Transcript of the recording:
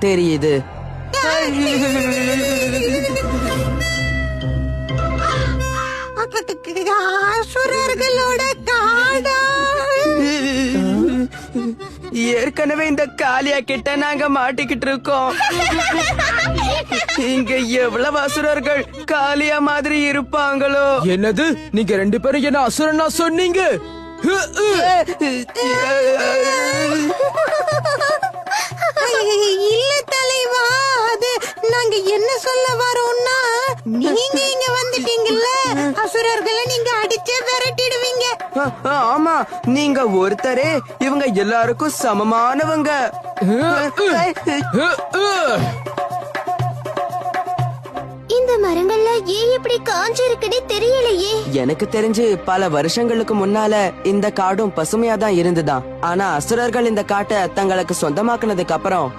தெரியுது. அசுரர்களோட காடா? ஏற்கனவே இந்த காளியா கிட்ட நாங்க மாட்டிக்கிட்டு இருக்கோம். இங்க எவ்வளவு அசுரர்கள் காளியா மாதிரி இருப்பாங்களோ. என்னது, நீங்க 2 பேரும் என்ன அசுரனா சொன்னீங்க? இல்ல தலைவா, அது நாங்க என்ன சொல்ல வரோம்னா, நீங்க இங்க வந்துட்டீங்கல்ல, அசுரர்களை நீங்க அடிச்சே விரட்டிடுவீங்க. ஆமா, நீங்க ஒருத்தரே இவங்க எல்லாருக்கும் சமமானவங்க. இந்த மரங்கள்ல ஏன் இப்படி காஞ்சு இருக்குன்னே தெரியலையே. எனக்கு தெரிஞ்சு பல வருஷங்களுக்கு முன்னால இந்த காடும் பசுமையா தான் இருந்துதான். ஆனா அசுரர்கள் இந்த காட்டை தங்களுக்கு சொந்தமாக்குனதுக்கு அப்புறம்